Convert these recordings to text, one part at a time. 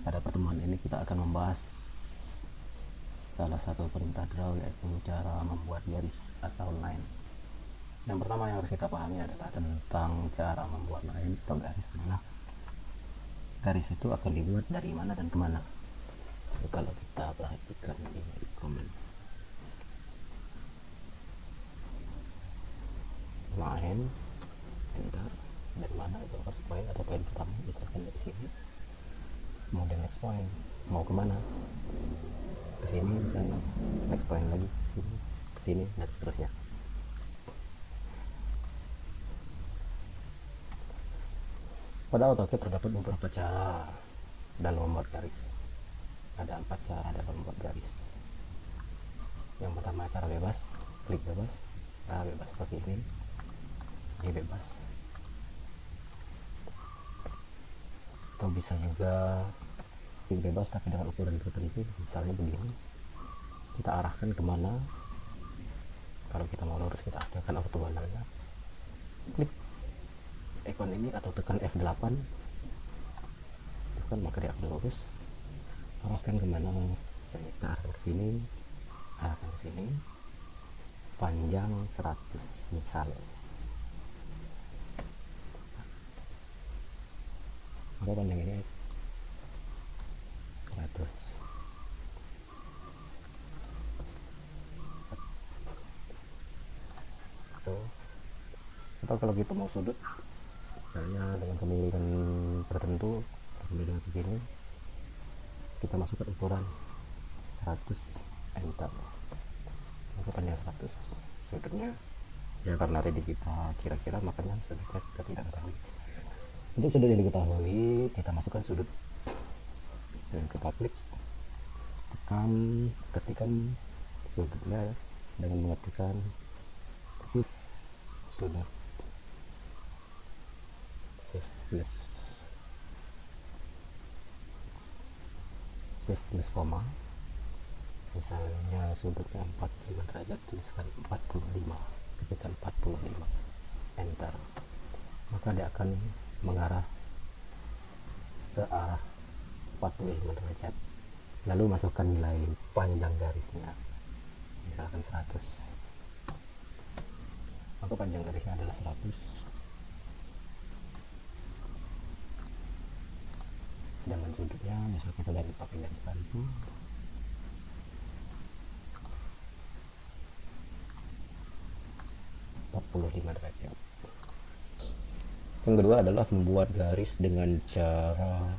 pada pertemuan ini kita akan membahas salah satu perintah draw, yaitu cara membuat garis atau line. Yang pertama yang harus kita pahami adalah tentang cara membuat line atau garis adalah garis itu akan dibuat dari mana dan kemana. Kalau kita perhatikan di komen line, enter, dari mana itu first point atau poin pertama, misalkan dari sini. Kemudian next point, mau kemana, ke sini misalnya, next point lagi ke sini dan seterusnya. Pada AutoCAD terdapat beberapa cara dalam membuat garis. Ada 4 cara dalam membuat garis. Yang pertama cara bebas, klik bebas, bebas seperti ini, bebas. Atau bisa juga klik bebas tapi dengan ukuran tertentu, misalnya begini. Kita arahkan kemana. Kalau kita mau lurus, kita aktifkan ortogonalnya, klik ikon ini atau tekan F8, tekan maka dia akan lurus. Arahkan kemana, misalnya kita arahkan ke sini, arahkan ke sini, panjang 100 misal. Maka panjang ini 100. Atau kalau kita mau sudut, misalnya dengan kemiringan tertentu, kemiringan segini, kita masukkan ukuran 100, enter, maka panjang 100. Sudutnya ya karena tadi kita kira-kira, makanya sudutnya kita tidak ketahui. Untuk sudut yang diketahui, kita masukkan sudut. Kita klik, tekan, ketikan sudutnya dengan mengetikkan shift sudut, shift plus koma. Misalnya sudutnya 45 derajat, tuliskan 45, ketikkan 45, enter, maka dia akan mengarah searah 45 derajat. Lalu masukkan nilai panjang garisnya, misalkan 100, maka panjang garisnya adalah 100. Sedangkan sudutnya misal kita dari pakai garis bantu, derajat. Yang kedua adalah membuat garis dengan cara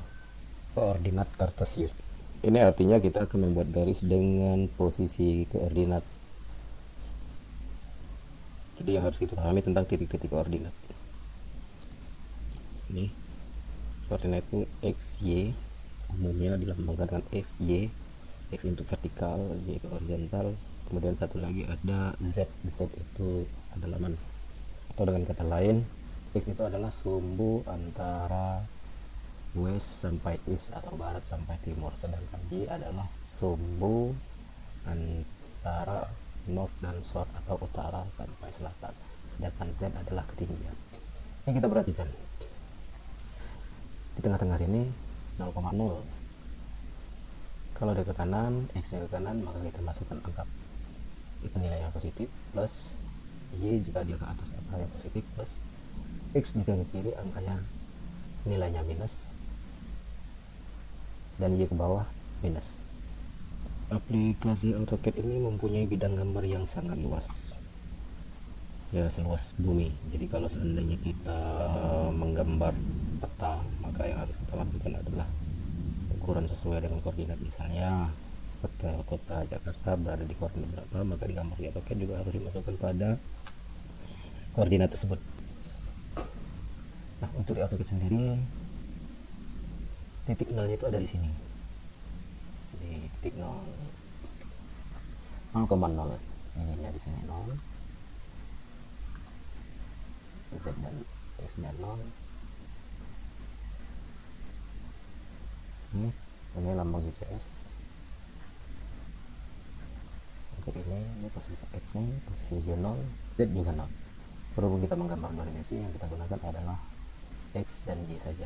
koordinat kartesius. Ini artinya kita akan membuat garis dengan posisi koordinat. Jadi yang harus kita pahami tentang titik-titik koordinat. Ini koordinat itu x, y, umumnya dilambangkan dengan f, y. X untuk vertikal, y itu horizontal. Kemudian satu lagi ada z. Z itu adalah mana? Atau dengan kata lain, X itu adalah sumbu antara west sampai east atau barat sampai timur, sedangkan Y adalah sumbu antara north dan south atau utara sampai selatan, sedangkan Z adalah ketinggian. Ini kita perhatikan di tengah-tengah ini 0,0. Kalau dia ke kanan, X nya ke kanan, maka kita masukkan angka itu nilai yang positif, plus Y jika dia ke atas angka yang positif, plus X jika ke kiri angkanya nilainya minus, dan Y ke bawah minus. Aplikasi AutoCAD ini mempunyai bidang gambar yang sangat luas, ya seluas bumi. Jadi kalau seandainya kita menggambar peta, maka yang harus kita masukkan adalah ukuran sesuai dengan koordinat. Misalnya peta kota Jakarta berada di koordinat berapa, maka di gambar AutoCAD juga harus dimasukkan pada koordinat tersebut. Nah, untuk di AutoCAD sendiri, titik nolnya itu ada di sini, di titik 0,0. Ininya di sini 0, Z dan X nya 0. Ini lambang GPS. Untuk ini posisi X nya, posisi 0, Z juga 0. Berhubung kita menggambar dua dimensi, yang kita gunakan adalah X dan Y saja.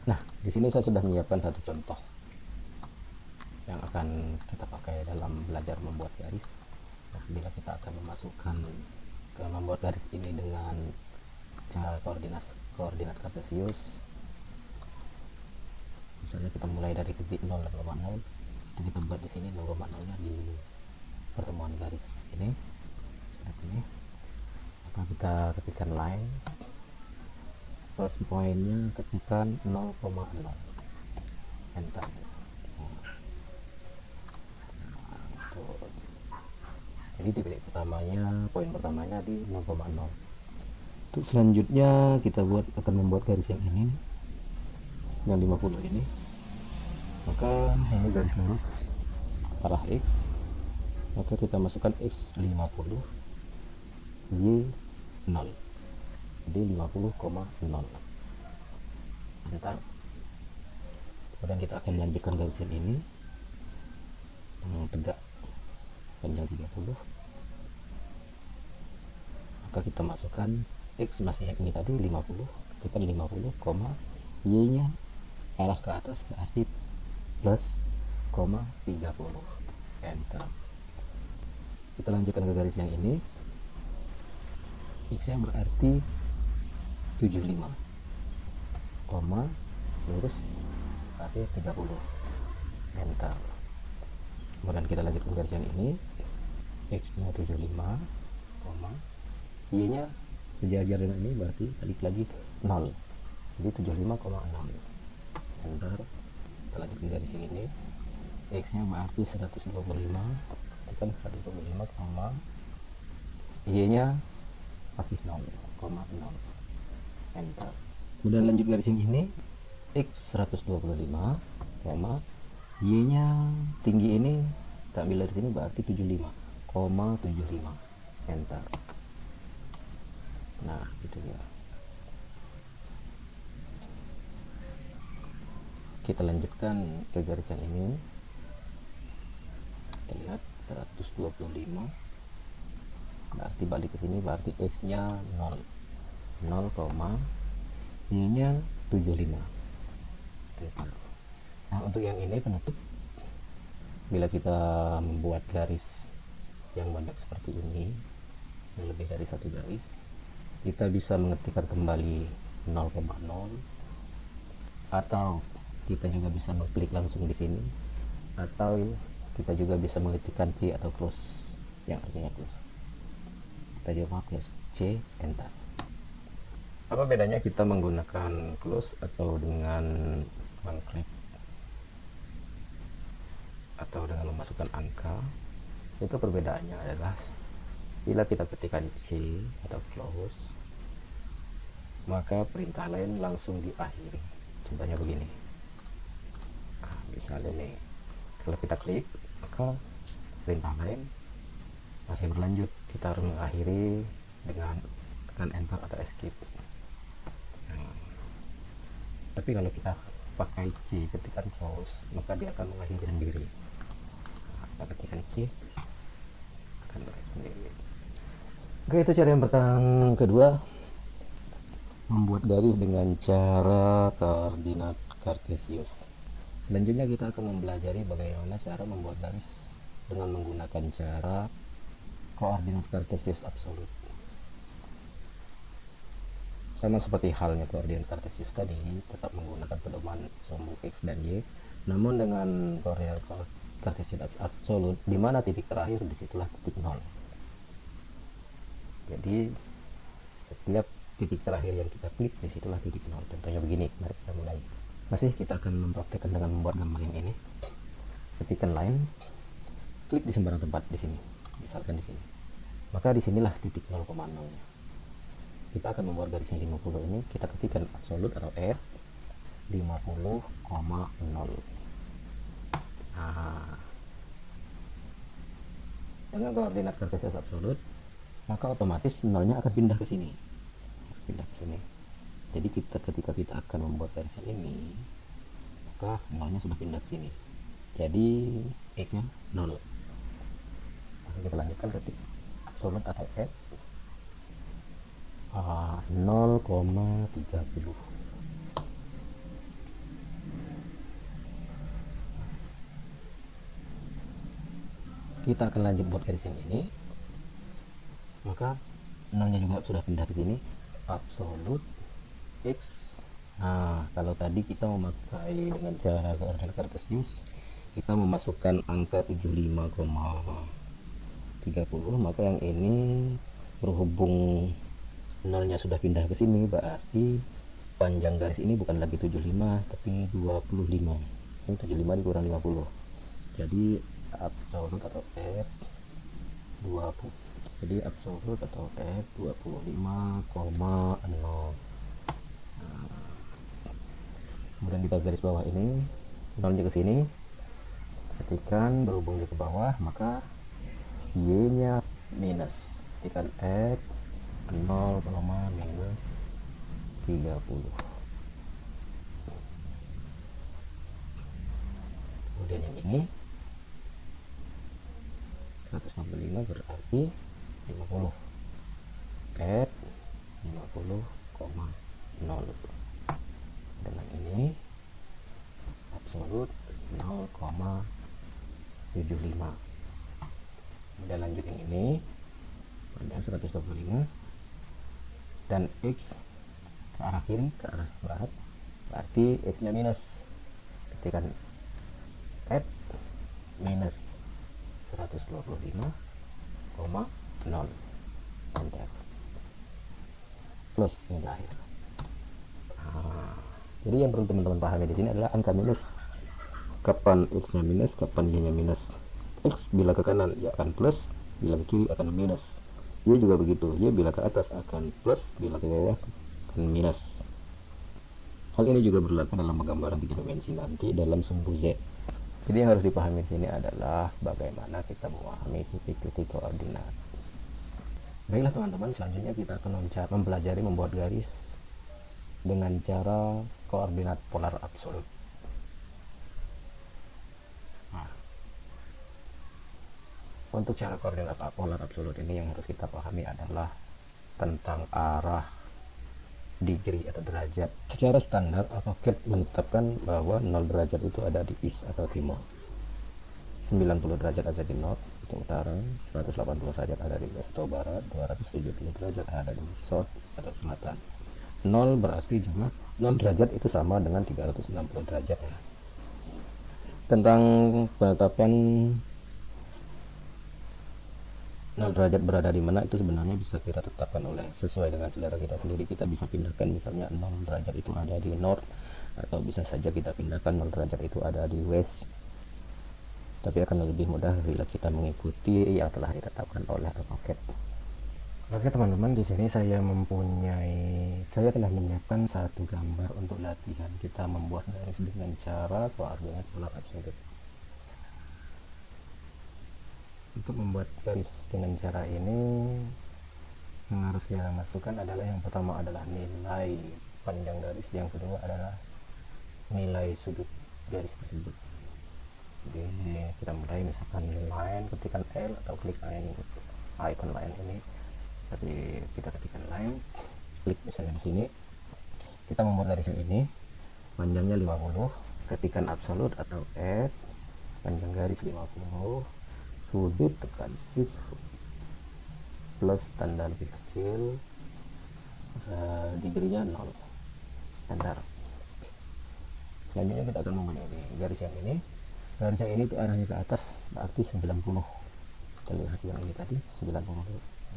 Nah, di sini saya sudah menyiapkan satu contoh yang akan kita pakai dalam belajar membuat garis. Nah, bila kita akan memasukkan ke membuat garis ini dengan cara koordinat kartesius, misalnya kita mulai dari titik 0 dan 0,0, kita buat di sini 0,0 nya di pertemuan garis ini, seperti ini. Maka kita ketikkan line, first point-nya ketikkan 0,0, enter. Jadi titik pertamanya, poin pertamanya di 0,0. Untuk selanjutnya kita akan membuat garis yang ini, yang 50 ini. Maka ini garis lurus arah X, maka kita masukkan X 50, Y 0, jadi 50,0, enter. Kemudian kita akan melanjutkan garis yang ini yang tegak panjang 30, maka kita masukkan X masih yang ini tadi 50, kita 50, Y nya arah ke atas berarti plus, 30, enter. Kita lanjutkan ke garis yang ini, X nya berarti 75, lurus berarti 30, enter. Kemudian kita lanjutkan garis yang ini, X nya 75, Y nya sejajar dengan ini berarti balik lagi 0, jadi 75,6, enter. Kita lanjutkan garis yang ini, X nya berarti 125, tekan 125, Y nya masih 0,0, enter. Kemudian lanjut garis yang ini, X 125, Y nya tinggi ini kita ambil dari sini berarti 75,75, enter. Nah, itu ya. Kita lanjutkan ke garis yang ini, kita lihat 125, berarti balik ke sini berarti X nya 0, Y nya 75. Nah, untuk yang ini penutup, bila kita membuat garis yang banyak seperti ini, yang lebih dari satu garis, kita bisa mengetikkan kembali 0,0, atau kita juga bisa mengklik langsung di sini, atau kita juga bisa mengetikkan C atau close, yang artinya close. Kita coba close C, enter. Apa bedanya kita menggunakan close atau dengan mengklik atau dengan memasukkan angka? Itu perbedaannya adalah bila kita ketikkan C atau close, maka perintah lain langsung diakhiri. Contohnya begini, nah, misalnya nih, kalau kita klik maka perintah lain masih berlanjut, kita harus mengakhiri dengan tekan enter atau escape. Nah, tapi kalau kita pakai C ketikkan close, maka dia akan mengakhiri sendiri. Nah, kita ketikkan C akan mengakhiri sendiri. Oke, itu cara yang kedua, membuat garis dengan cara koordinat kartesius. Selanjutnya kita akan mempelajari bagaimana cara membuat garis dengan menggunakan cara koordinat kartesius absolut. Sama seperti halnya koordinat kartesius tadi, tetap menggunakan pedoman sumbu X dan Y, namun dengan koordinat kartesius absolut, di mana titik terakhir disitulah titik 0. Jadi setiap titik terakhir yang kita klik disitulah titik 0. Contohnya begini, mari kita mulai. Masih kita akan mempraktekkan dengan membuat gambar yang ini. Ketikkan line, klik di sembarang tempat di sini, misalkan di sini. Maka disinilah titik 0,0-nya. Kita akan membuat garis yang 50 ini, kita ketikkan absolut atau R 50,0. Nah, dengan koordinat kartesius absolut, maka otomatis nolnya akan pindah ke sini. Jadi ketika kita akan membuat garis yang ini, maka nolnya sudah pindah ke sini. Jadi X nya 0. Maka kita lanjutkan ketik absolut atau F 0,30. kita akan lanjut buat garis yang ini, maka nolnya juga sudah pindah ke sini, absolute x. Nah, kalau tadi kita memakai dengan cara koordinat kartesius, kita memasukkan angka 75,30, maka yang ini berhubung nolnya sudah pindah ke sini, berarti panjang garis ini bukan lagi 75 tapi 25. Ini 75 dikurang 50, jadi absolut atau F 20. Jadi absolut atau F 25,0. Kemudian kita garis bawah ini, nolnya ke sini, ketikkan berhubung dia ke bawah, maka y nya minus, ketikkan F 0, minus 30. Kemudian yang ini 165 berarti 50, F 50,0. Dengan ini absolut 0,75. Kemudian lanjut yang ini panjang 125 dan x ke arah kiri, ke arah barat, berarti x nya minus, ketikkan F minus 125,0, enter, plus yang terakhir. Jadi yang perlu teman-teman pahami di sini adalah angka minus. Kapan x nya minus, kapan y nya minus. X bila ke kanan ya akan plus, bila ke kiri akan minus. Y juga begitu, y bila ke atas akan plus, bila ke bawah akan minus. Hal ini juga berlaku dalam penggambaran 3 dimensi nanti dalam sumbu Z. Jadi yang harus dipahami di sini adalah bagaimana kita memahami titik-titik koordinat. Baiklah teman-teman, selanjutnya kita akan mempelajari membuat garis dengan cara koordinat polar absolut. Nah, untuk cara koordinat polar absolut ini yang harus kita pahami adalah tentang arah, degree atau derajat. Secara standar AutoCAD menetapkan bahwa 0 derajat itu ada di east atau timur, 90 derajat ada di north atau utara, 180 derajat ada di west atau barat, 270 derajat ada di south atau selatan. 0 berarti juga 0 derajat itu sama dengan 360 derajat. Tentang penetapan 0 derajat berada di mana itu sebenarnya bisa kita tetapkan oleh sesuai dengan selera kita sendiri. Kita bisa pindahkan misalnya 0 derajat itu ada di north, atau bisa saja kita pindahkan 0 derajat itu ada di west. Tapi akan lebih mudah bila kita mengikuti yang telah ditetapkan oleh AutoCAD. Oke teman-teman, di sini saya telah menyiapkan satu gambar untuk latihan kita membuat garis dengan cara koordinat polar absolut. Untuk membuat garis dengan cara ini, yang harus kita masukkan adalah yang pertama adalah nilai panjang garis, yang kedua adalah nilai sudut garis tersebut. Jadi kita mulai misalkan line, ketikkan L atau klik line, icon line ini. Tapi kita ketikkan line, klik misalnya di sini, kita membuat garis yang ini, panjangnya 50, ketikkan absolut atau F, panjang garis 50, sudut tekan shift plus tanda lebih kecil, degree-nya 0, enter. Selanjutnya kita akan membuat garis yang ini. Garis yang ini itu arahnya ke atas, berarti 90. Kita lihat yang ini tadi 90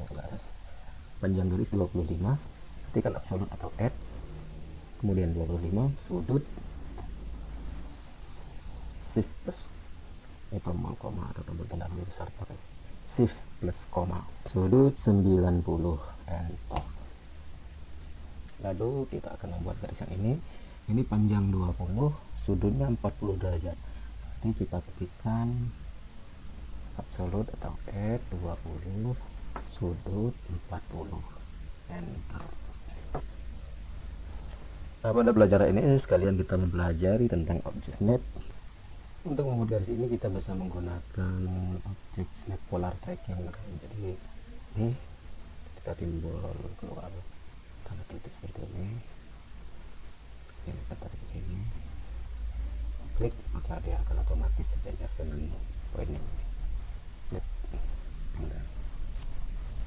ke atas. Panjang garis 25, ketikkan absolut atau add, kemudian 25, sudut shift plus tombol koma atau tombol tanda lebih besar pakai shift plus koma, sudut 90, enter. Lalu kita akan membuat garis yang ini panjang 20, sudutnya 40 derajat. Jadi kita ketikkan absolut atau add 20, sudut 40, enter. Nah, pada pelajaran ini sekalian kita mempelajari tentang objek snap. Untuk membuat garis ini kita bisa menggunakan objek snap polar tracking. Jadi ini kita timbul keluar tanda titik seperti ini. Ini kita tarik ke sini, klik, maka dia akan otomatis sejajar dengan poin ini. Klik.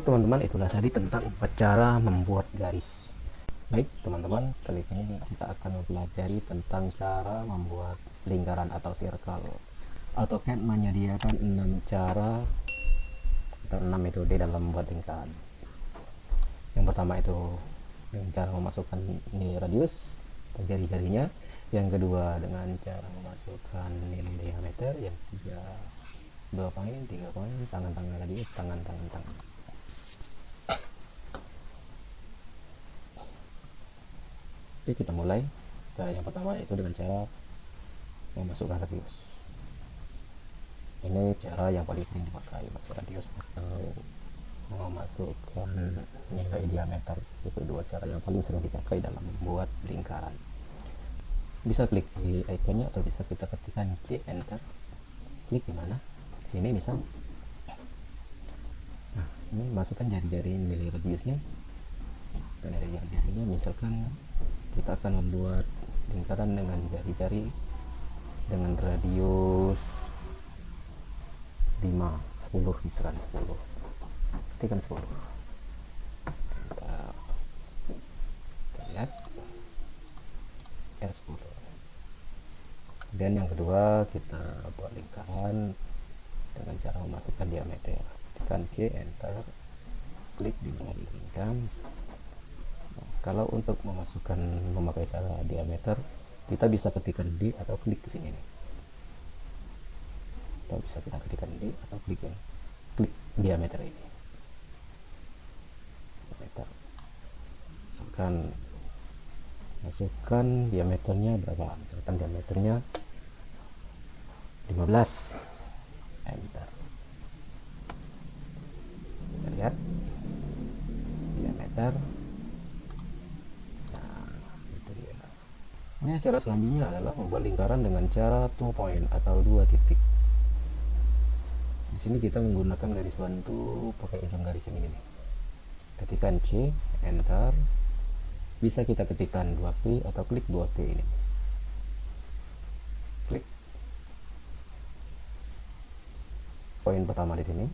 teman-teman, itulah tadi tentang cara membuat garis. Baik teman-teman, kali ini kita akan mempelajari tentang cara membuat lingkaran atau circle. AutoCAD menyediakan 6 cara atau 6 metode dalam membuat lingkaran. Yang pertama itu dengan cara memasukkan nilai radius dan jari-jarinya. Yang kedua dengan cara memasukkan nilai diameter. Yang ketiga 2 poin, 3 poin, tangan-tangan radius, tangan-tangan. Oke, kita mulai. Cara yang pertama itu dengan cara memasukkan radius. Ini cara yang paling sering dipakai, masuk radius atau memasukkan nilai diameter. Itu dua cara yang paling sering dipakai dalam membuat lingkaran. Bisa klik di ikonnya atau bisa kita ketikkan C, enter. Klik di mana? Sini misal. Nah, ini masukkan jari-jari nilai radiusnya. Dan dari jari-jarinya misalkan kita akan membuat lingkaran dengan jari-jari dengan radius 5, 10 misalkan 10. Ketikkan 10. Kita lihat R10. Dan yang kedua kita buat lingkaran dengan cara memasukkan diameter. Tekan C, enter, klik di mana diinginkan. Kalau untuk memasukkan memakai cara diameter, kita bisa ketikkan D atau klik ke sini nih. Atau bisa kita ketikkan D atau klik diameter ini. Diameter. Masukkan diameternya berapa? Misalkan diameternya 15. Enter. Kita lihat diameter. Ini cara selanjutnya adalah membuat lingkaran dengan cara 2 point atau 2 titik. Di sini kita menggunakan garis bantu pakai ujung garis ini nih. Ketikkan C, enter. Bisa kita ketikkan 2P atau klik 2P ini. Klik. Poin pertama di sini.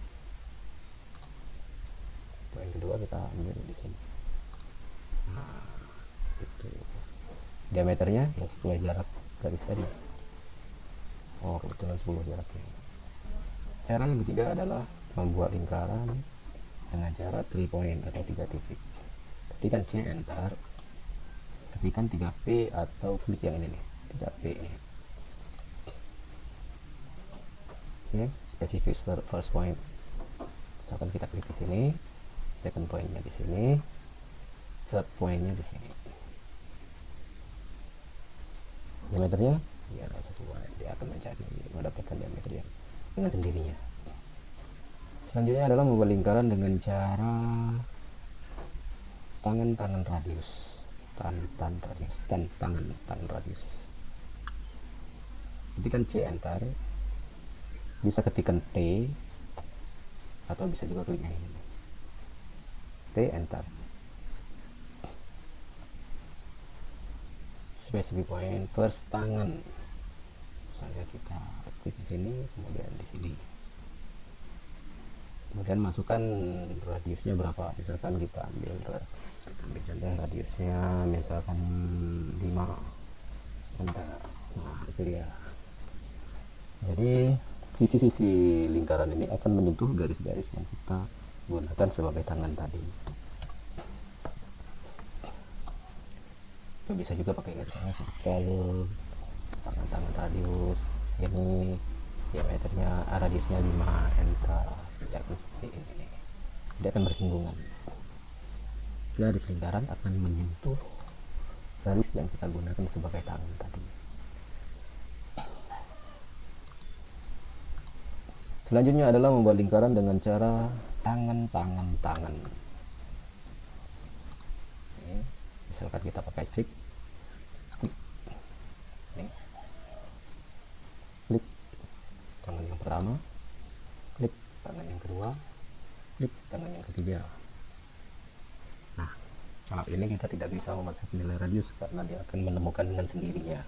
Poin kedua kita ambil di sini. Nah, itu. Diameternya ya sesuai jarak garis tadi. Oh, kebetulan 10 jaraknya. Cara yang ketiga adalah membuat lingkaran dengan cara 3 point atau 3 titik. Ketikkan C, enter. Ketikkan 3P atau klik yang ini nih, 3P ini. Oke, spesifik first point. Misalkan kita klik di sini, second pointnya di sini, third pointnya di sini. Diameternya ya sesuai, dia akan mencari mendapatkan diameter yang dengan sendirinya. Selanjutnya adalah membuat lingkaran dengan cara tangan radius. Tangan radius. Ketikkan C, enter. Bisa ketikkan T atau bisa juga klik ini. T, enter. Specific point first tangan. Misalnya kita klik di sini, kemudian di sini. Kemudian masukkan radiusnya berapa. Misalkan kita ambil contoh radiusnya misalkan 5. Nah, itu dia. Jadi sisi-sisi lingkaran ini akan menyentuh garis-garis yang kita gunakan sebagai tangan tadi. Bisa juga pakai garisnya circle, tangan radius ini, diameternya radiusnya 5, enter. Dia akan seperti ini, dia akan bersinggungan. Garis lingkaran akan menyentuh garis yang kita gunakan sebagai tangan tadi. Selanjutnya adalah membuat lingkaran dengan cara tangan. Misalkan kita pakai klik tangan yang pertama, klik tangan yang kedua, klik tangan yang ketiga. Nah, kalau ini kita tidak bisa memasukkan nilai radius karena dia akan menemukan dengan sendirinya.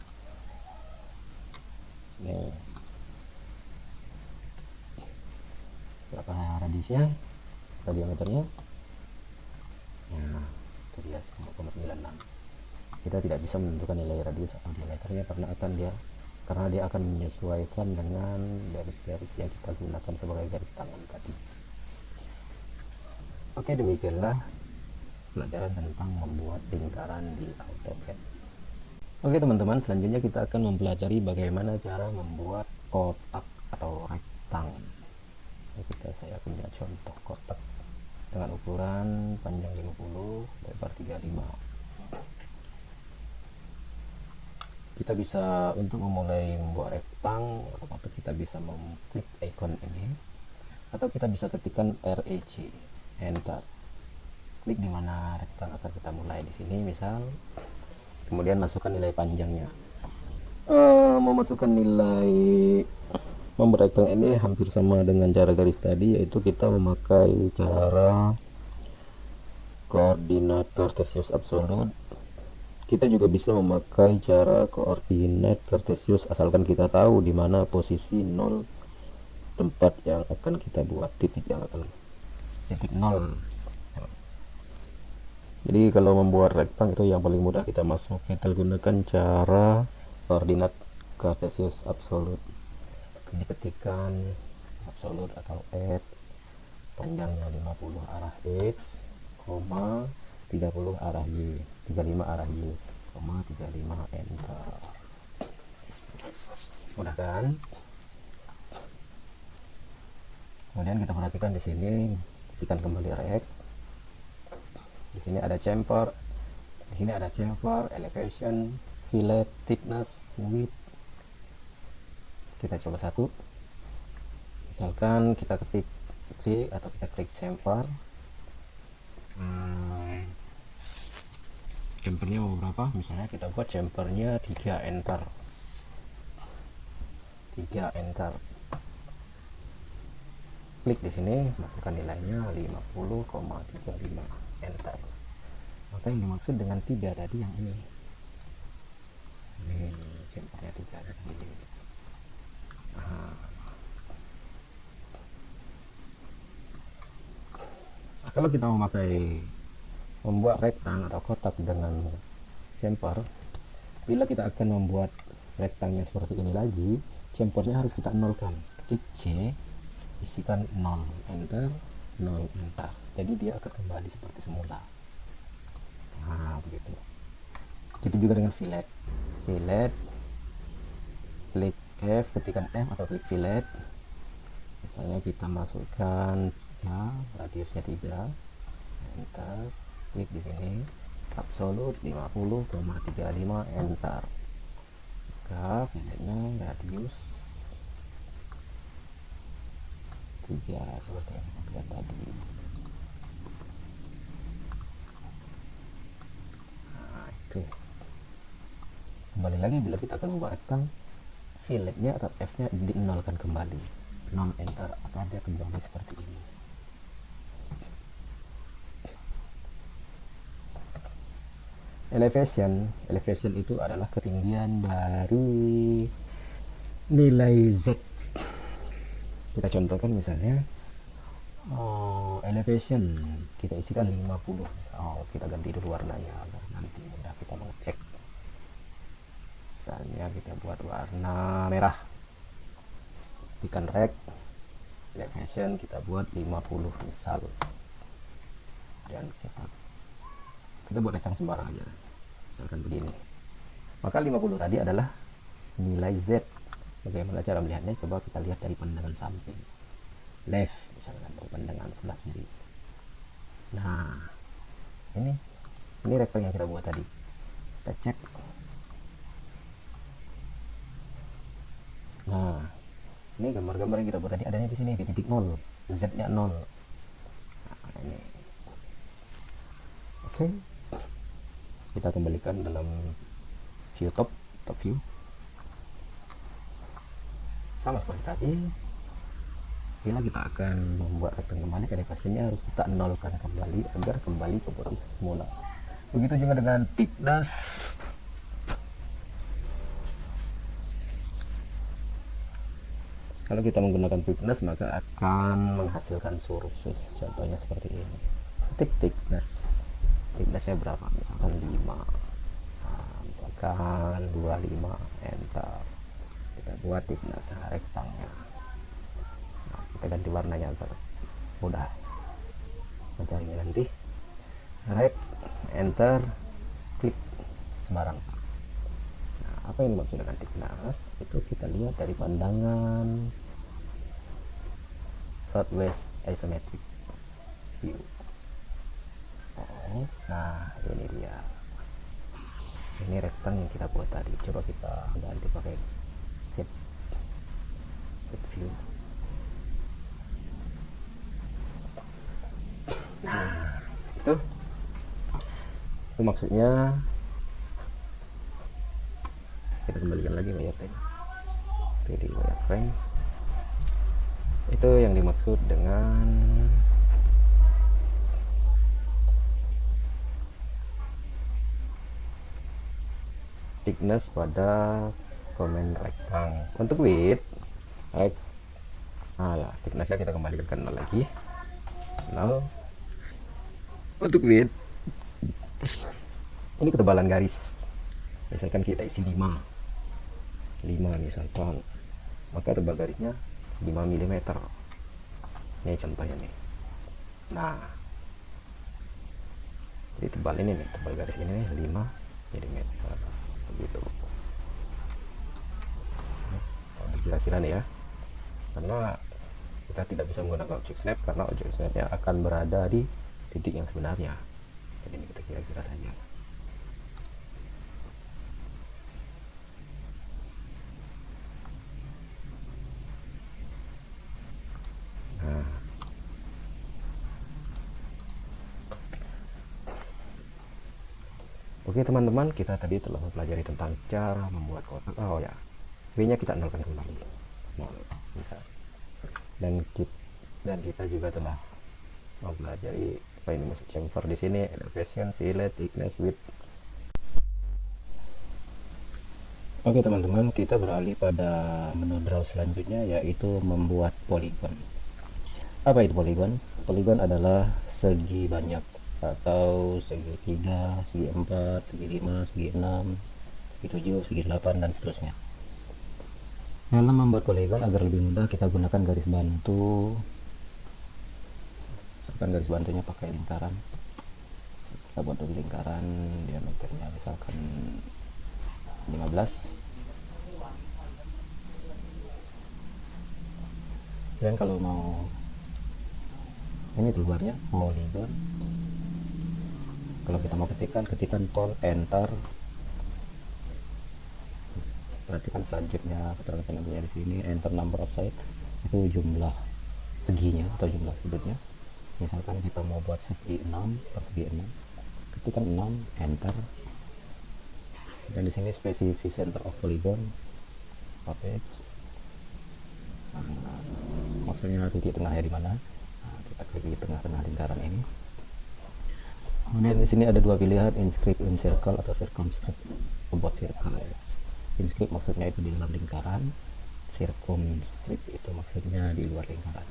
Nih, berapa radiusnya? diameternya. Nah, itu dia 1,96. Kita tidak bisa menentukan nilai radius atau diameternya karena dia akan menyesuaikan dengan garis-garis yang kita gunakan sebagai garis tangan tadi. Oke, demikianlah pelajaran tentang membuat lingkaran di AutoCAD. Oke teman-teman, selanjutnya kita akan mempelajari bagaimana cara membuat kotak atau rektang. Saya punya contoh kotak dengan ukuran panjang 50, lebar 35. Kita bisa, untuk memulai membuat rektang, atau kita bisa mengklik icon ini, atau kita bisa ketikkan REC, enter. Klik di mana rektang akan kita mulai, di sini misal. Kemudian masukkan nilai panjangnya. Memasukkan nilai membuat rektang ini hampir sama dengan cara garis tadi, yaitu kita memakai cara koordinat kartesius absolut. Kita juga bisa memakai cara koordinat kartesius asalkan kita tahu di mana posisi 0 tempat yang akan kita buat titik 0. Jadi kalau membuat rektang itu yang paling mudah, kita gunakan cara koordinat kartesius absolut. Diketikkan absolut atau x, panjangnya 50 arah x, 30 arah y, 35 arah y, 35, enter. Mudah kan? Kemudian kita perhatikan di sini, ketikkan kembali rect. Di sini ada chamfer, elevation, fillet, thickness, width. Kita coba satu. Misalkan kita ketik C atau kita klik chamfer. Chamfernya mau berapa? Misalnya kita buat chamfernya 3, enter. 3, enter. Klik di sini, masukkan nilainya 50,35, enter. Maka yang dimaksud dengan 3 tadi yang ini. Ini chamfernya 3 tadi. Kalau kita membuat rektang atau kotak dengan chamfer, bila kita akan membuat rektangnya seperti ini lagi, chamfernya harus kita nolkan. Klik C, isikan 0, enter, 0, enter. Jadi dia akan kembali seperti semula. Nah, begitu. Begitu juga dengan fillet. Klik F, ketikan F atau klik fillet. Misalnya kita masukkan radiusnya 3, enter. Klik di sini, absolut 50,35, enter. Maka filletnya radius 3 seperti yang kita lihat tadi. Nah, itu. Kembali lagi, bila kita akan membuat rektang, filletnya atau F-nya dinolkan kembali, 0, enter, akan dia kembali seperti ini. Elevation itu adalah ketinggian dari nilai Z. Kita contohkan misalnya elevation kita isikan 50. Kita ganti dulu warnanya agar nanti mudah kita mengecek. Misalnya kita buat warna merah, tekan rect, elevation kita buat 50 misal, dan kita buat rektang sembarang aja, misalkan begini. Maka 50 tadi adalah nilai Z. Bagaimana cara melihatnya? Coba kita lihat dari pandangan samping, left misalkan, atau pandangan sebelah kiri. Nah, ini rektang yang kita buat tadi. Kita cek. Nah, ini gambar-gambar yang kita buat tadi adanya di sini, di titik 0, Z-nya 0. Nah, ini. Oke. Kita kembalikan dalam view top view. Sama seperti tadi, bila kita akan membuat rektang kembali, elevasinya harus kita nolkan kembali agar kembali ke posisi semula. Begitu juga dengan thickness. Kalau kita menggunakan thickness maka akan menghasilkan surface, contohnya seperti ini. Ketik thicknessnya berapa, misalkan 5, nah, misalkan 25, enter. Kita buat thickness rectangle, nah, kita ganti warnanya agar mudah mencarinya nanti. Right, enter, klik sembarang. Nah, apa yang dimaksud dengan thickness itu kita lihat dari pandangan Southwest isometric view. Nah, ini dia, ini rectangle yang kita buat tadi. Coba kita ganti pakai set view. Nah, itu maksudnya. Kita kembalikan lagi wireframe, jadi wireframe itu yang dimaksud dengan thickness pada comment rectangle. Untuk width right, ya, thicknessnya kita kembalikan ke 0 lagi, 0. Untuk width ini ketebalan garis, misalkan kita isi 5 misalkan, maka tebal garisnya 5 mm. Ini contohnya nih. Nah, jadi tebal ini nih, tebal garis ini nih 5 mm begitu. Kira-kira nih ya, karena kita tidak bisa menggunakan object snap karena object snapnya akan berada di titik yang sebenarnya. Jadi ini kita kira-kira saja. Oke teman-teman, kita tadi telah mempelajari tentang cara membuat kotak. Oh ya, W nya kita nolkan kembali, bisa. Dan kita juga telah mempelajari apa ini masuk chamfer di sini, elevation, fillet, thickness, width. Oke teman-teman, kita beralih pada menu draw selanjutnya, yaitu membuat polygon. Apa itu polygon? Polygon adalah segi banyak atau segi 3, segi 4, segi 5, segi 6, segi 7, segi 8, dan seterusnya. Dalam membuat polygon agar lebih mudah, kita gunakan garis bantu. Misalkan garis bantunya pakai lingkaran, kita buat lingkaran diameternya misalkan 15. Dan kalau mau ini keluarnya polygon, kalau kita mau ketikkan Ctrl Enter. Perhatikan selanjutnya keterangan pentingnya di sini, enter number of side, itu jumlah seginya atau jumlah sudutnya. Misalkan kita mau buat segi 6 persegi 6, ketikkan 6, enter. Dan di sini specify center of polygon, apex. Maksudnya titik tengahnya di mana? Nah, kita klik di tengah-tengah lingkaran ini. Kemudian di sini ada dua pilihan, inscript in circle atau circumscribe about circle. Inscript maksudnya itu di dalam lingkaran, circumscribe itu maksudnya di luar lingkaran.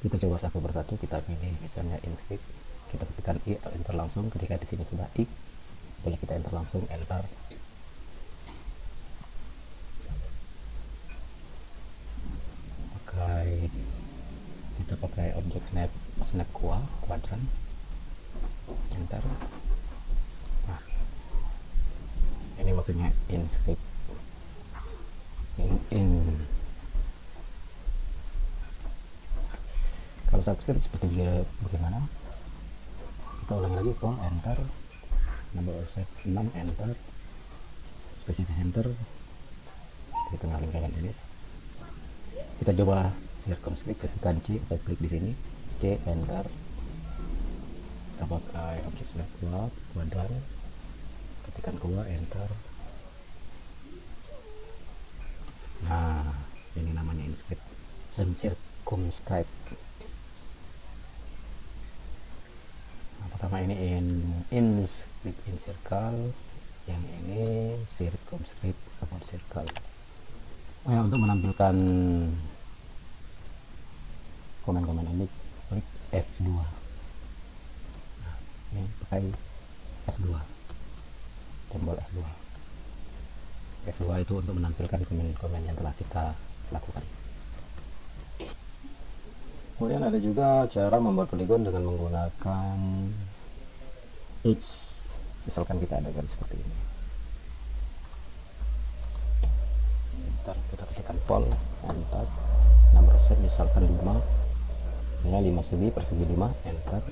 Kita coba satu persatu, kita pilih misalnya inscript, kita ketikkan I atau enter langsung. Ketika di sini sudah I, boleh kita enter langsung, enter. Kita pakai object snap kuadran, enter. Nah, ini maksudnya inscript. Kalau subscript seperti bagaimana? Kita ulangi lagi, ctrl enter, number of set 6, enter, specific center di tengah lingkaran ini. Kita coba circumscribe, ketikkan C, kita klik di sini, C, enter. Kita pakai object snap kuadran, ketikkan enter. Nah, ini namanya inscript dan circumscribe. Nah, pertama ini inscript in circle, yang ini circumscribe about circle. Oh ya, untuk menampilkan komen-komen ini, klik F2. Nah, ini pakai F2, tombol F2. F2 itu untuk menampilkan komen-komen yang telah kita lakukan. Kemudian ada juga cara membuat poligon dengan menggunakan H. Misalkan kita adakan seperti ini. Ntar kita ketikkan pol, enter, nomor set misalkan 5, misalnya 5 segi per segi 5, enter,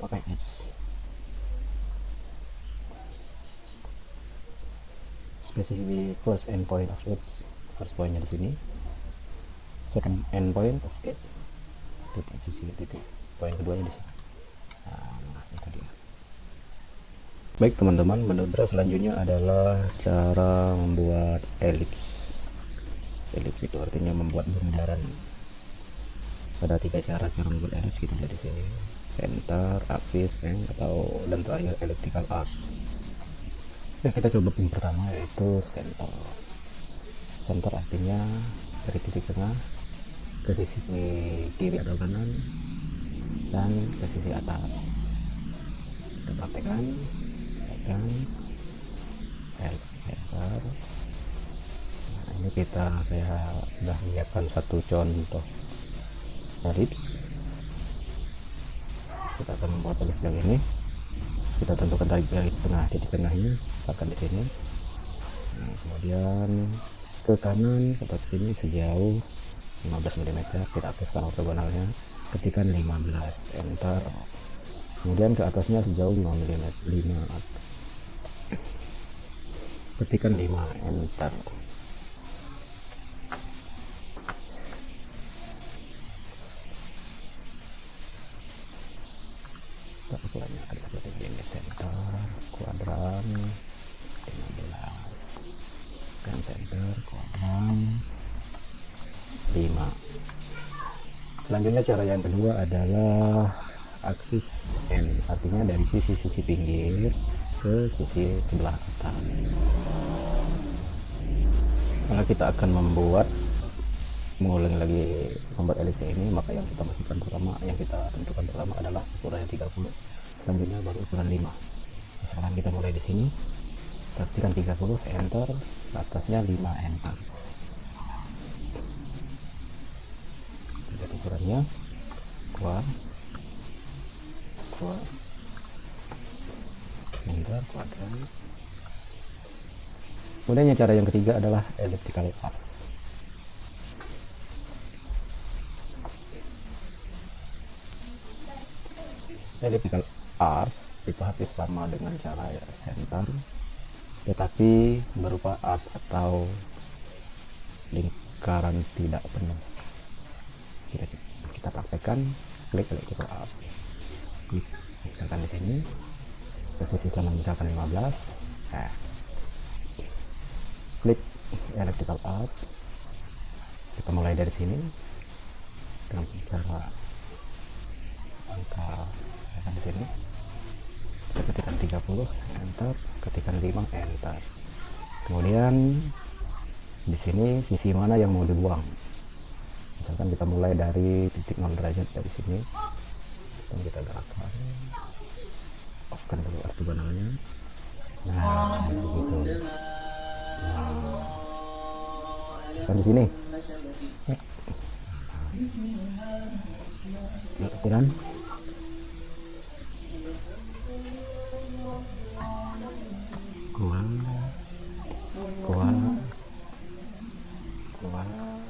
pakai H. Specify first endpoint of H, first pointnya di sini, second endpoint of H, titik poin keduanya di sini. Nah, itu dia. Baik teman-teman, manubra selanjutnya adalah cara membuat elips. Elips itu artinya membuat bundaran. Ada 3 cara membuat elips, kita lihat di sini. Center, axis, atau dan terakhir elliptical arc. Nah, kita coba yang pertama yaitu center. Center artinya dari titik tengah ke sisi kiri atau kanan dan ke sisi atas. Kita praktekkan. Enter. Nah, ini saya sudah menyiapkan satu contoh elips. Kita akan membuat elips yang ini. Kita tentukan dari garis tengah, titik tengahnya akan di sini. Nah, kemudian ke kanan atau ke sini sejauh 15 mm. Kita aktifkan ortogonalnya, ketikkan 15, enter. Kemudian ke atasnya sejauh 5 mm, 5, ketikkan 5, enter. Ukurannya akan seperti ini, center, kuadran 15, dan center, kuadran 5. Selanjutnya cara yang kedua adalah aksis N, artinya dari sisi pinggir ke sisi sebelah atas. Kalau kita akan mengulangi lagi membuat elips ini, maka yang kita masukkan pertama, yang kita tentukan pertama adalah ukurannya 30. Selanjutnya baru ukuran 5. Misalkan kita mulai di sini, ketikkan 30, enter, atasnya 5, enter. Lihat ukurannya, kuadran. Kemudian cara yang ketiga adalah elliptical arc. Elliptical arc itu hampir sama dengan cara center, tetapi berupa arc atau lingkaran tidak penuh. Kita praktekkan, klik elliptical arc. Klik misalkan di sini, ke sisi kanan misalkan 15. Nah, klik elliptical arc. Kita mulai dari sini dengan cara angka di sini. Kita ketikkan 30, enter, ketikkan 5, enter. Kemudian di sini sisi mana yang mau dibuang. Misalkan kita mulai dari titik 0 derajat dari sini, dan kita gerakkan, off-kan dulu ortogonalnya. Nah, begitu. Nah, di sini. Ukuran.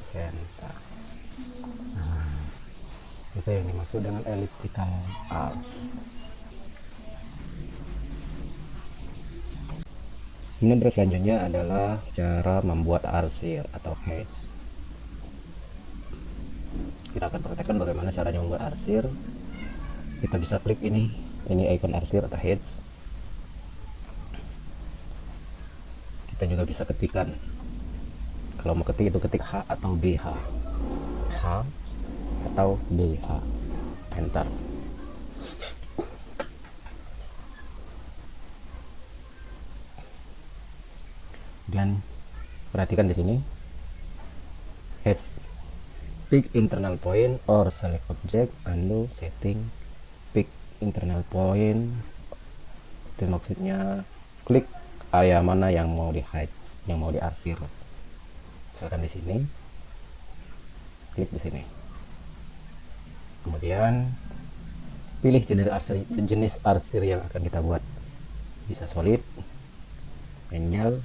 Center. Nah, itu yang dimaksud dengan elliptical arc. Kemudian selanjutnya adalah cara membuat arsir atau hash. Kita akan praktekkan bagaimana caranya membuat arsir. Kita bisa klik ini icon arsir atau hash. Kita juga bisa ketikkan, kalau mau ketik itu ketik H atau BH, H atau BH, enter. Dan perhatikan di sini hash pick internal point or select object, undo setting, pick internal point. Itu maksudnya klik area mana yang mau di hide, yang mau diarsir. Misalkan di sini, klik di sini. Kemudian pilih jenis arsir yang akan kita buat. Bisa solid, angel,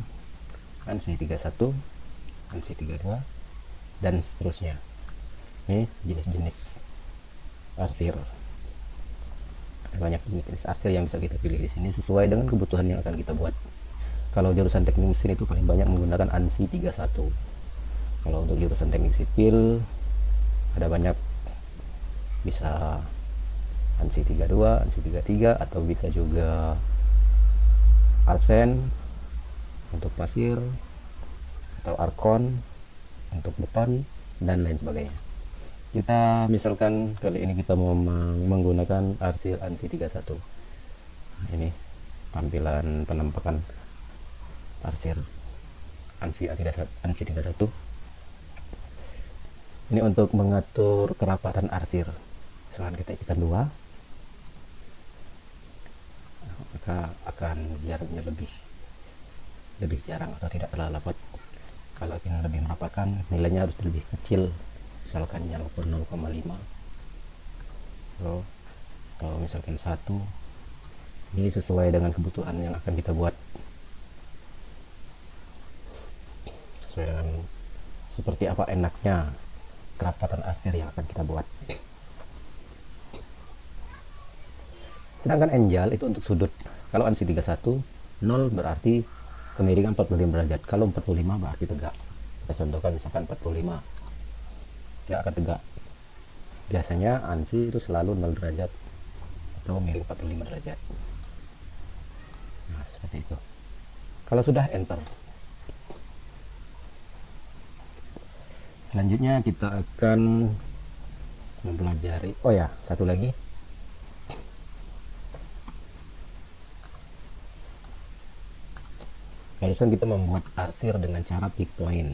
ANSI 31, ANSI 32, dan seterusnya. Ini jenis-jenis arsir. Ada banyak jenis arsir yang bisa kita pilih di sini sesuai dengan kebutuhan yang akan kita buat. Kalau jurusan teknik mesin itu paling banyak menggunakan ANSI 31. Kalau untuk jurusan teknik sipil ada banyak, bisa ANSI 32, ANSI 33, atau bisa juga Arsen untuk pasir, atau Arkon untuk beton, dan lain sebagainya. Kita misalkan kali ini kita mau menggunakan arsir ANSI 31. Nah, ini tampilan penampakan arsir ANSI 31. Ini untuk mengatur kerapatan arsir. Misalkan kita ikutan 2, maka akan jaraknya lebih jarang atau tidak terlalu rapat. Kalau ingin lebih merapatkan, nilainya harus lebih kecil, misalkan nyalakan 0,5. Kalau misalkan 1, ini sesuai dengan kebutuhan yang akan kita buat, sesuai dengan seperti apa enaknya kerapatan arsir yang akan kita buat. Sedangkan angel itu untuk sudut. Kalau ANSI 31, 0 berarti kemiringan 45 derajat. Kalau 45 berarti tegak. Kita contohkan misalkan 45, dia akan tegak. Biasanya ANSI itu selalu 0 derajat atau miring 45 derajat. Nah, seperti itu. Kalau sudah, enter. Selanjutnya kita akan mempelajari, oh ya, satu lagi. Barusan kita membuat arsir dengan cara pick point.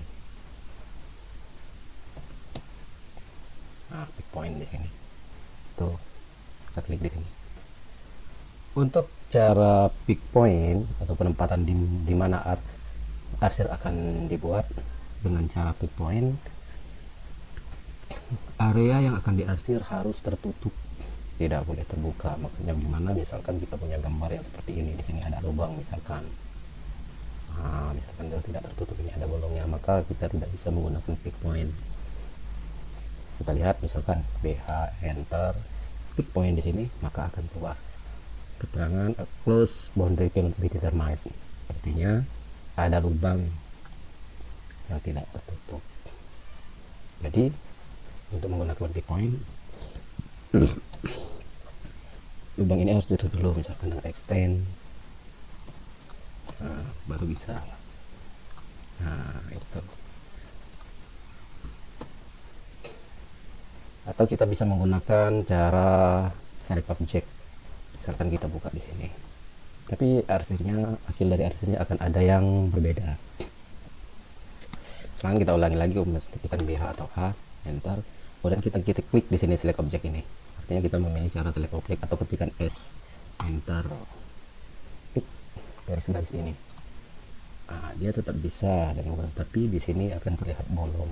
Nah, pick point di sini. Tuh, kita klik di sini. Untuk cara pick point atau penempatan di mana arsir akan dibuat dengan cara pick point, area yang akan diarsir harus tertutup, tidak boleh terbuka. Maksudnya gimana? Misalkan kita punya gambar yang seperti ini, di sini ada lubang misalkan. Nah, misalkan dia tidak tertutup, ini ada bolongnya, maka kita tidak bisa menggunakan pick point. Kita lihat misalkan BH, enter, pick point di sini, maka akan keluar keterangan close boundary cannot be determined. Artinya ada lubang yang tidak tertutup. Jadi untuk menggunakan pick point, lubang ini harus ditutup dulu, misalkan dengan extend. Nah, baru bisa. Nah, itu. Atau kita bisa menggunakan cara select object. Misalkan kita buka di sini. Tapi hasil dari arsirnya akan ada yang berbeda. Sekarang kita ulangi lagi, ketikkan BH atau H, enter. Kemudian kita klik di sini select object ini. Artinya kita memilih cara select object, atau ketikan S, enter. Garis-garis ini, nah, dia tetap bisa dengan menggunakan, tapi di sini akan terlihat bolong.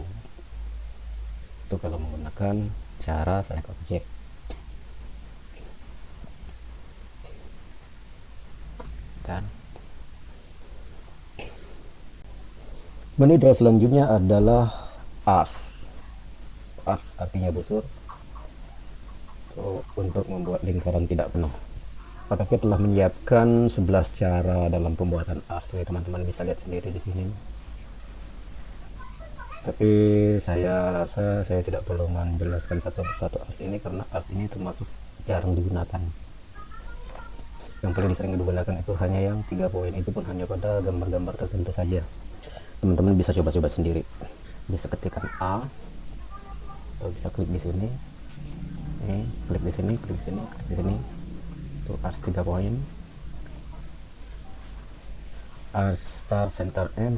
Itu kalau menggunakan cara select object. Dan menu drive selanjutnya adalah as artinya busur. So, untuk membuat lingkaran tidak penuh, Pataki telah menyiapkan 11 cara dalam pembuatan ars. Teman-teman bisa lihat sendiri di sini. Tapi saya rasa saya tidak perlu menjelaskan satu persatu ars ini, karena ars ini termasuk jarang digunakan. Yang paling sering digunakan itu hanya yang 3 poin, itu pun hanya pada gambar-gambar tertentu saja. Teman-teman bisa coba-coba sendiri. Bisa ketikkan A, atau bisa klik di sini. Klik di sini, klik di sini, klik di sini. Itu ars 3 poin. Ars start, center, end.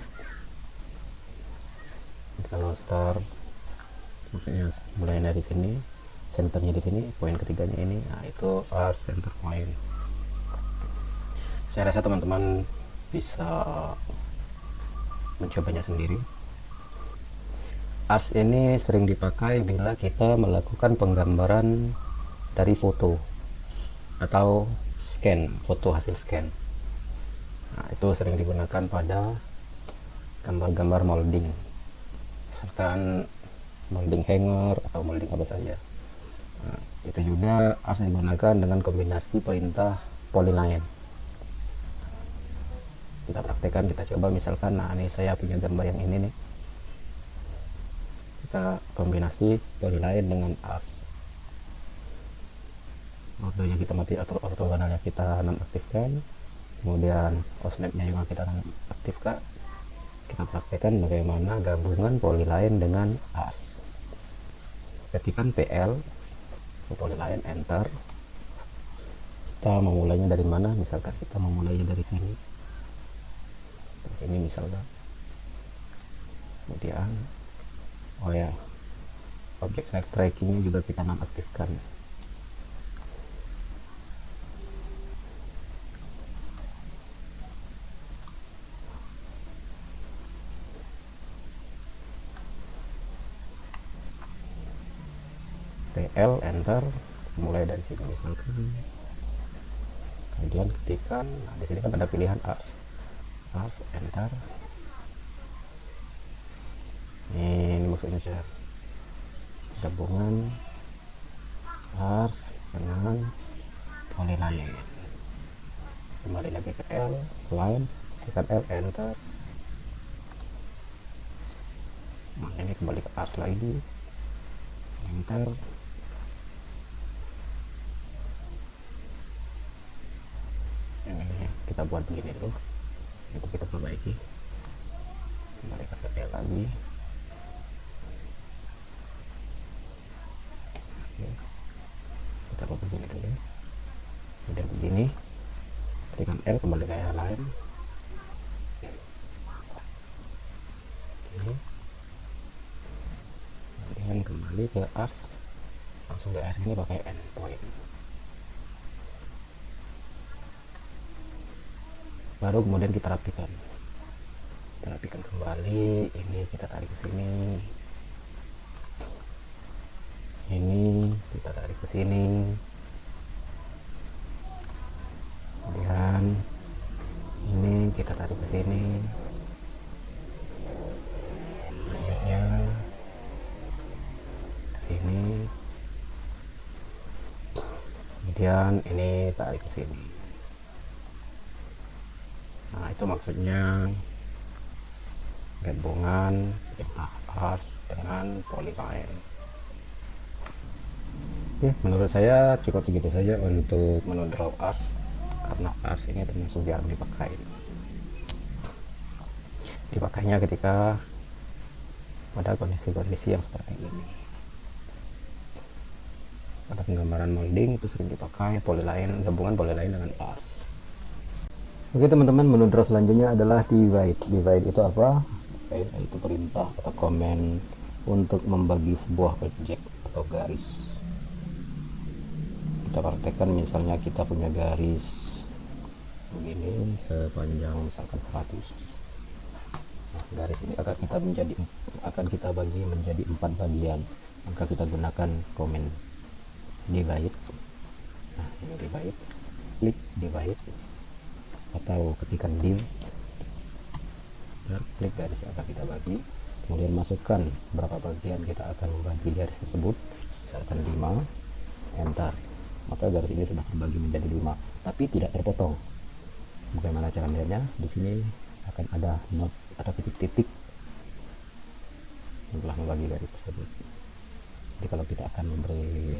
Kalau start maksudnya mulai dari sini, centernya di sini, poin ketiganya ini, nah itu ars center point. Saya rasa teman-teman bisa mencobanya sendiri. Ars ini sering dipakai bila kita melakukan penggambaran dari foto atau scan, foto hasil scan. Nah, itu sering digunakan pada gambar-gambar molding, misalkan molding hanger atau molding apa saja. Nah, itu juga ars digunakan dengan kombinasi perintah polyline. Kita praktekkan, kita coba, misalkan nah ini saya punya gambar yang ini nih, kita kombinasi polyline dengan ars. Modenya kita mati, ortogonalnya kita nonaktifkan, kemudian osnapnya juga kita nonaktifkan. Kita praktekkan bagaimana gabungan polyline dengan ars. Ketikkan PL polyline, enter. Kita memulainya dari mana? Misalkan kita memulainya dari sini, ini misalnya. Kemudian oh ya, objek select trackingnya juga kita nonaktifkan. PL, enter, mulai dari sini misalkan. Kemudian ketikkan, nah di sini kan ada pilihan ars, enter. Ini maksudnya share gabungan ars dengan polyline. Kembali lagi ke L, line, tekan L, enter. Nah ini kembali ke ars lagi, enter. Ini kita buat begini dulu, itu kita perbaiki. Kembali ke L lagi. Kita buat begini dulu, kemudian begini, tekan L, kembali ke yang lain. Kemudian kembali ke ars, langsung ke ars ini pakai endpoint. Baru kemudian kita rapikan kembali. Ini kita tarik ke sini, ini kita tarik ke sini, kemudian ini kita tarik ke sini, selanjutnya ke sini, kemudian ini tarik ke sini. Nah itu maksudnya gabungan perintah ars dengan polyline. Oke, menurut saya cukup segitu saja untuk menu draw ars, karena ars ini termasuk jarang dipakainya ketika pada kondisi-kondisi yang seperti ini. Pada penggambaran molding itu sering dipakai polyline, gabungan polyline dengan ars. Oke teman-teman, menu draw selanjutnya adalah divide. Divide itu apa? Itu perintah atau komen untuk membagi sebuah objek atau garis. Kita praktekkan, misalnya kita punya garis begini sepanjang misalkan 100. Nah, garis ini akan kita bagi menjadi 4 bagian, maka kita gunakan komen divide. Nah ini divide, klik divide atau ketikan div, klik garis yang akan kita bagi, kemudian masukkan berapa bagian kita akan membagi garis tersebut, misalkan 5, enter. Maka garis ini sudah terbagi menjadi 5 tapi tidak terpotong. Bagaimana cara melihatnya? Di sini akan ada not atau titik-titik yang telah membagi garis tersebut. Jadi kalau kita akan memberi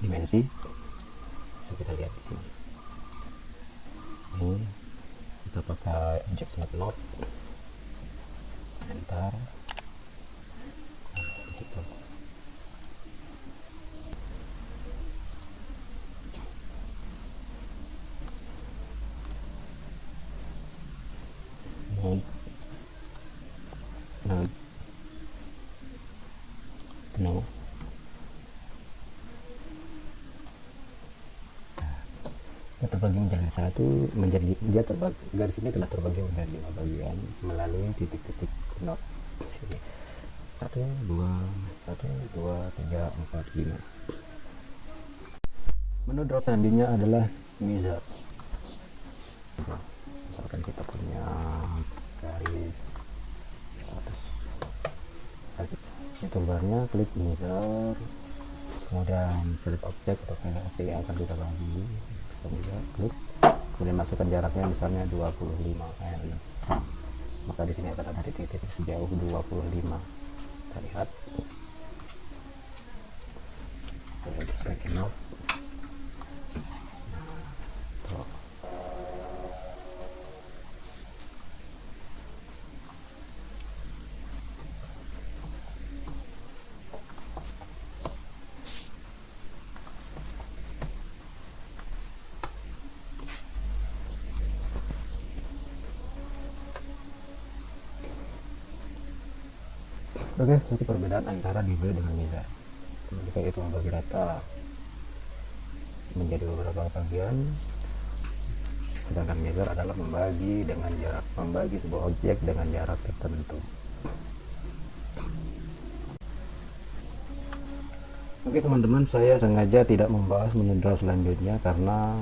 dimensi, bisa kita lihat di sini. Ini kita pakai objek snap node, enter. Gitu. no. Dia terbagi menjadi satu, dia terbagi, garis ini telah terbagi menjadi 5 bagian melalui titik-titik not sini. 1, 2, 3, 4, 5. Menu drop selanjutnya adalah wizard. Misalkan kita punya garis 100, ini toolbarnya, klik wizard, kemudian select object atau pilih objek yang akan kita bagi, kemudian klik, kemudian masukkan jaraknya misalnya 25 n, maka di sini akan ada titik-titik sejauh 25. Kita lihat, oke, itu perbedaan antara div dengan wizard. Jika itu membagi data menjadi beberapa bagian, sedangkan wizard adalah membagi sebuah objek dengan jarak tertentu. Oke teman-teman, saya sengaja tidak membahas menu draw selanjutnya karena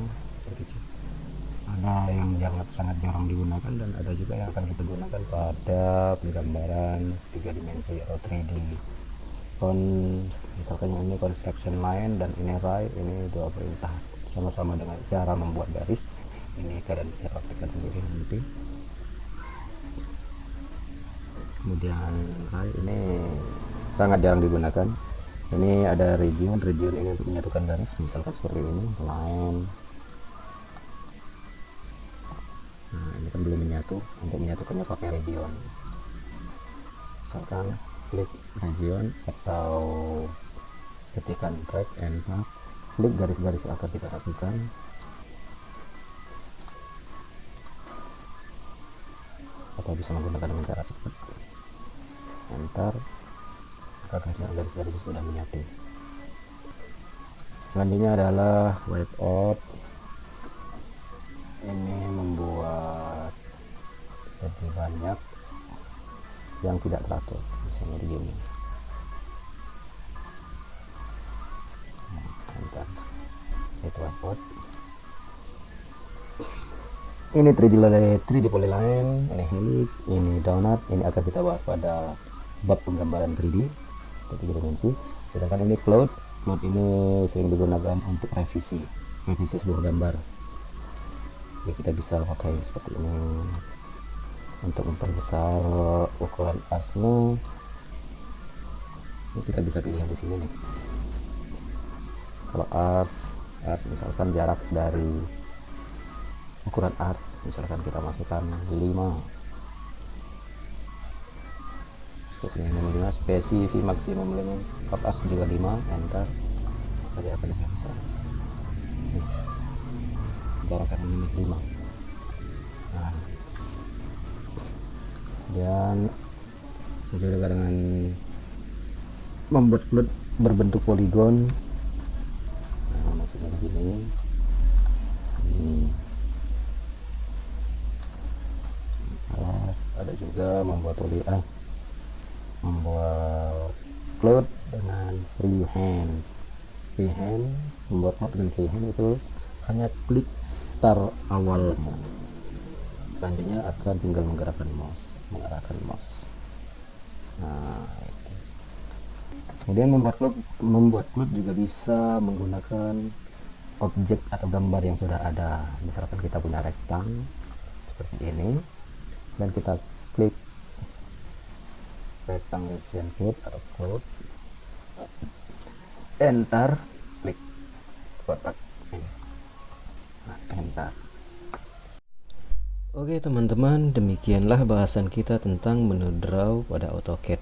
ada yang sangat jarang digunakan dan ada juga yang akan kita gunakan pada penggambaran 3 dimensi atau 3D. Misalkan yang ini construction line dan ini right, ini dua perintah sama-sama dengan cara membuat garis. Ini kalian bisa praktikkan sendiri nanti. Kemudian right ini sangat jarang digunakan. Ini ada region ini untuk menyatukan garis, misalkan seperti ini line. Nah, ini kan belum menyatu. Untuk menyatukannya pakai region. Misalkan klik region atau ketikkan drag and drop, klik garis-garis yang akan kita lakukan. Atau bisa menggunakan dengan cara cepat. Enter. Maka garis-garis sudah menyatu. Selanjutnya adalah wipe out. Ini membuat lebih banyak yang tidak teratur, misalnya begini. Nah, itu upload. Ini 3D polyline, ini helix, ini donut. Ini akan kita bahas pada bab penggambaran 3D 3 dimensi. Sedangkan ini cloud ini sering digunakan untuk revisi sebuah gambar. Ya, kita bisa pakai seperti ini untuk memperbesar ukuran arsnya. Ini kita bisa pilih yang di sini nih. Kalau ars misalkan jarak dari ukuran ars, misalkan kita masukkan 5, minimum 5, spesifik maksimum limit top ars juga 5, enter. Tadi akan bisa jarak ini 5. Nah, dan sesuai juga dengan membuat fluid berbentuk poligon. Nah, maksudnya begini. Ada juga membuat membuat fluid dengan freehand. Membuat fluid dengan freehand itu hanya klik start awalnya, selanjutnya akan tinggal mengarahkan mouse. Nah, itu. Kemudian membuat fluid juga bisa menggunakan objek atau gambar yang sudah ada. Misalkan kita punya rektang seperti ini dan kita klik rectangle fluid atau fluid, enter, klik kotak ini. Nah, enter. Oke teman-teman, demikianlah bahasan kita tentang menu draw pada AutoCAD.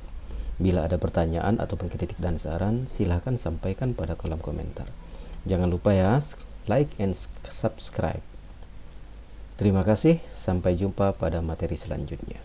Bila ada pertanyaan ataupun kritik dan saran, silahkan sampaikan pada kolom komentar. Jangan lupa ya, like and subscribe. Terima kasih, sampai jumpa pada materi selanjutnya.